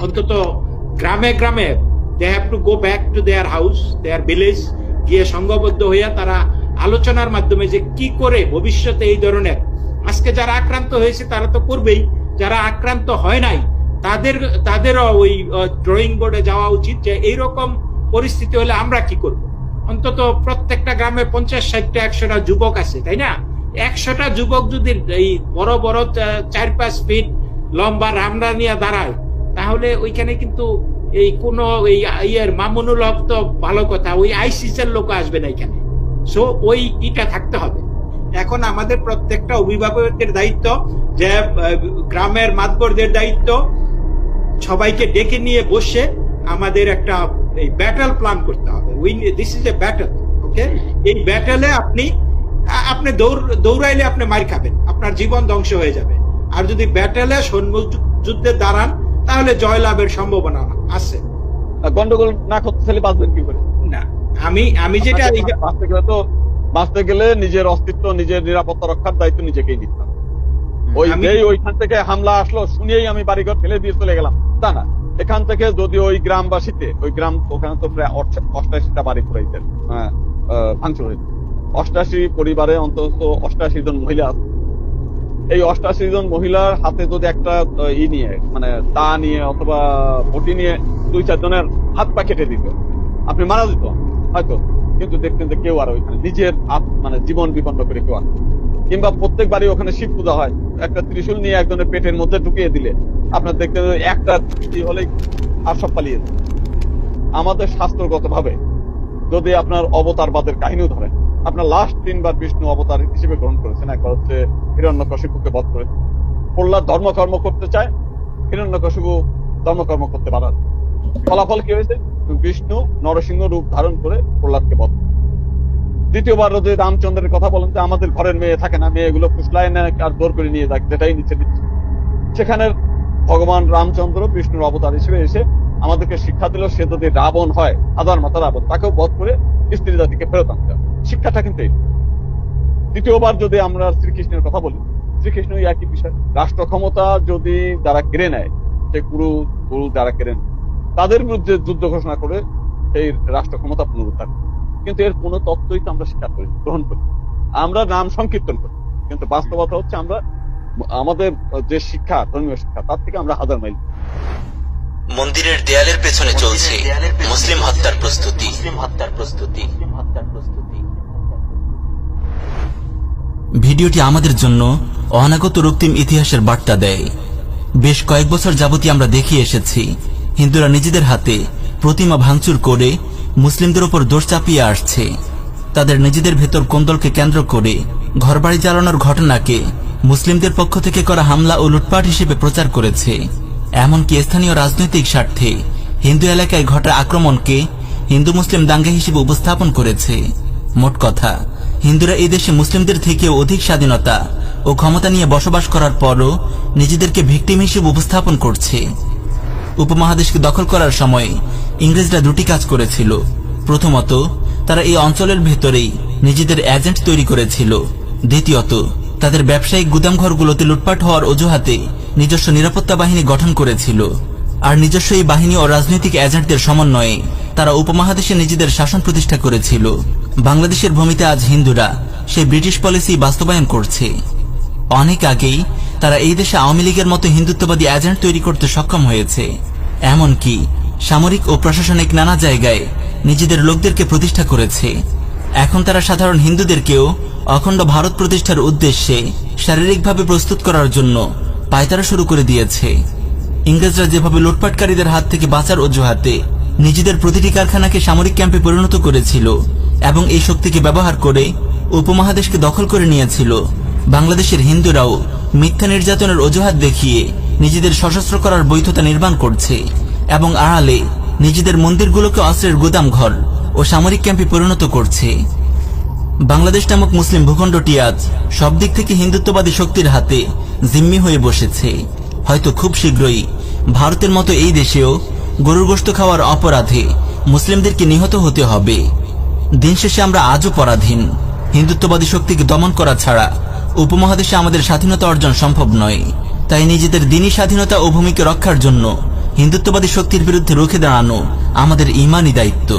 অন্তত গ্রামে গ্রামে they have to go back to their house, their village, গিয়ে সংঘবদ্ধ হইয়া তারা আলোচনার মাধ্যমে যে কি করে ভবিষ্যতে এই ধরনের, আজকে যারা আক্রান্ত হয়েছে তারা তো করবেই, যারা আক্রান্ত হয় নাই তাদেরও ওই ড্রয়িং বোর্ডে যাওয়া উচিত যে এইরকম পরিস্থিতি হলে আমরা কি করব। অন্তত প্রত্যেকটা গ্রামে 50-60টা 100টা যুবক আছে, তাই না? 100টা যুবক যদি এই বড় বড় 4-5 ফিট লম্বা রামরা নিয়ে দাঁড়ায়, তাহলে ওইখানে কিন্তু এই কোন মামুনুল হক তো ভালো কথা, ওই আইসিসের লোক আসবে না এখানে। সো ওই ইটা থাকতে হবে। এখন আমাদের প্রত্যেকটা অভিভাবকের দায়িত্ব, যে গ্রামের মাতবরদের দায়িত্ব, সবাইকে ডেকে নিয়ে বসে আমাদের একটা এই ব্যাটল প্ল্যান করতে হবে। দিস ইজ এ ব্যাটল, ওকে? এই ব্যাটলে আপনি দৌড়াইলে আপনি মার খাবেন, আপনার জীবন ধ্বংস হয়ে যাবে। আর যদি ব্যাটলে সৈন্য যুদ্ধে দাঁড়ান, তাহলে জয়লাভের সম্ভাবনা আছে। গন্ডগোল না করতে চাইলে বাঁচবেন কি করে? না, আমি যেটা বাঁচতে গেলে নিজের অস্তিত্ব, নিজের নিরাপত্তা রক্ষার দায়িত্ব নিজেকেই নিতে হবে। ওইখান থেকে হামলা আসলো শুনিয়েই আমি বাড়িঘর ফেলে দিয়ে চলে গেলাম তা না। এখান থেকে যদি ওই গ্রামবাসীতে, ওখানে তো প্রায় 88টা বাড়ি পুরাইতেন, ভাঙচুর হয়েছে। 88 পরিবারে অন্তত 88 জন মহিলা আছে। এই 88 জন মহিলার হাতে যদি একটা নিয়ে, মানে দা নিয়ে অথবা বটি নিয়ে 2-4 জনের হাত পা কেটে দিত, আপনি মারা যেত হয়তো, কিন্তু দেখতেন যে কেউ আর ওইখানে নিজের মানে জীবন বিপন্ন করে কেউ আর। কিংবা প্রত্যেক বাড়ি ওখানে শিব পূজা হয়, একটা ত্রিশূল নিয়ে একজনের পেটের মধ্যে ঢুকিয়ে দিলে আপনার দেখতে একটা হলেই আর সব পালিয়ে যায়। আমাদের শাস্ত্রগত ভাবে যদি আপনার অবতারবাদের কাহিনীও ধরেন, আপনার লাস্ট 3 বার বিষ্ণু অবতার হিসেবে গ্রহণ করেছেন। একবার হচ্ছে হিরণ্যকশিপুকে বধ করে, প্রহ্লাদ ধর্মকর্ম করতে চায়, হিরণ্যকশিপু ধর্মকর্ম করতে বাধা দেয়। ফলাফল কি হয়েছে? বিষ্ণু নরসিংহ রূপ ধারণ করে প্রহ্লাদকে বধ। দ্বিতীয়বার যদি রামচন্দ্রের কথা বলেন যে আমাদের ঘরের মেয়ে থাকে না, মেয়েগুলো ফুসলায় না আর জোর করে নিয়ে যায়, যেটাই নিচে দিচ্ছে, সেখানে ভগবান রামচন্দ্র বিষ্ণুর অবতার হিসেবে এসে আমাদেরকে শিক্ষা দিল, সে যদি রাবণ হয়, হাজার মাথা রাবণ, তাকেও বধ করে স্ত্রী জাতিকে ফেরত আনতে হবে। শিক্ষাটা কিন্তু এই। দ্বিতীয়বার যদি আমরা শ্রীকৃষ্ণের কথা বলি, শ্রীকৃষ্ণ একই বিষয়। রাষ্ট্র ক্ষমতা যদি যারা কেড়ে নেয়, সে গুরু যারা কেড়ে নেয়, তাদের বিরুদ্ধে যুদ্ধ ঘোষণা করে সেই রাষ্ট্র ক্ষমতা পুনরুদ্ধার। কিন্তু এর কোন তত্ত্বই তো আমরা স্বীকার করি, গ্রহণ করি, আমরা নাম সংকীর্তন করি। কিন্তু বাস্তবতা হচ্ছে আমরা আমাদের যে শিক্ষা, ধর্মীয় শিক্ষা, তার থেকে আমরা হাজার মাইল। মন্দিরের দেয়ালের পেছনে চলছে মুসলিম হত্যার প্রস্তুতি। ভিডিওটি আমাদের জন্য অনাগত রক্তিম ইতিহাসের বার্তা দেয়। বেশ কয়েক বছর যাবতীয় আমরা দেখিয়ে এসেছি, হিন্দুরা নিজেদের হাতে প্রতিমা ভাঙচুর করে মুসলিমদের উপর দোষ চাপিয়ে আসছে। তাদের নিজেদের ভেতর কোন্দলকে কেন্দ্র করে ঘরবাড়ি জ্বালানোর ঘটনাকে মুসলিমদের পক্ষ থেকে করা হামলা ও লুটপাট হিসেবে প্রচার করেছে। এমনকি স্থানীয় রাজনৈতিক স্বার্থে হিন্দু এলাকায় ঘটা আক্রমণকে হিন্দু মুসলিম দাঙ্গা হিসেবে উপস্থাপন করেছে। মোট কথা, হিন্দুরা এই দেশে মুসলিমদের থেকেও অধিক স্বাধীনতা ও ক্ষমতা নিয়ে বসবাস করার পরও নিজেদেরকে ভিকটিম হিসেবে উপস্থাপন করছে। উপমহাদেশকে দখল করার সময় ইংরেজরা দুটি কাজ করেছিল। প্রথমত, তারা এই অঞ্চলের ভেতরেই নিজেদের এজেন্ট তৈরি করেছিল। দ্বিতীয়ত, তাদের ব্যবসায়িক গুদামঘরগুলোতে লুটপাট হওয়ার অজুহাতে নিজস্ব নিরাপত্তা বাহিনী গঠন করেছিল। আর নিজস্ব এই বাহিনী ও রাজনৈতিক এজেন্টদের সমন্বয়ে তারা উপমহাদেশে নিজেদের শাসন প্রতিষ্ঠা করেছিল। বাংলাদেশের ভূমিতে আজ হিন্দুরা সেই ব্রিটিশ পলিসি বাস্তবায়ন করছে। অনেক আগেই তারা এই দেশে আওয়ামী লীগের মতো হিন্দুত্ববাদী এজেন্ট তৈরি করতে সক্ষম হয়েছে। এমনকি সামরিক ও প্রশাসনিক নানা জায়গায় নিজেদের লোকদেরকে প্রতিষ্ঠা করেছে। এখন তারা সাধারণ হিন্দুদেরকেও অখণ্ড ভারত প্রতিষ্ঠার উদ্দেশ্যে শারীরিকভাবে প্রস্তুত করার জন্য পায়তারা শুরু করে দিয়েছে। ইংরেজরা যেভাবে লুটপাটকারীদের হাত থেকে বাঁচার অজুহাতে নিজেদের প্রতিটি কারখানাকে সামরিক ক্যাম্পে পরিণত করেছিল এবং এই শক্তিকে ব্যবহার করে উপমহাদেশকে দখল করে নিয়েছিল, বাংলাদেশের হিন্দুরাও মিথ্যা নির্যাতনের অজুহাত দেখিয়ে নিজেদের সশস্ত্র করার বৈধতা নির্মাণ করছে এবং আড়ালে নিজেদের মন্দিরগুলোকে অস্ত্রের গুদামঘর ও সামরিক ক্যাম্পে পরিণত করছে। বাংলাদেশ নামক মুসলিম ভূখণ্ডটি আজ সব দিক থেকে হিন্দুত্ববাদী শক্তির হাতে জিম্মি হয়ে বসেছে। হয়তো খুব শীঘ্রই ভারতের মতো এই দেশেও গরুর গোশত খাওয়ার অপরাধে মুসলিমদেরকে নিহত হতে হবে। দিন শেষে আমরা আজও পরাধীন। হিন্দুত্ববাদী শক্তিকে দমন করা ছাড়া উপমহাদেশে আমাদের স্বাধীনতা অর্জন সম্ভব নয়। তাই নিজেদের দিনী স্বাধীনতা ও ভূমিকে রক্ষার জন্য হিন্দুত্ববাদী শক্তির বিরুদ্ধে রুখে দাঁড়ানো আমাদের ইমানি দায়িত্ব।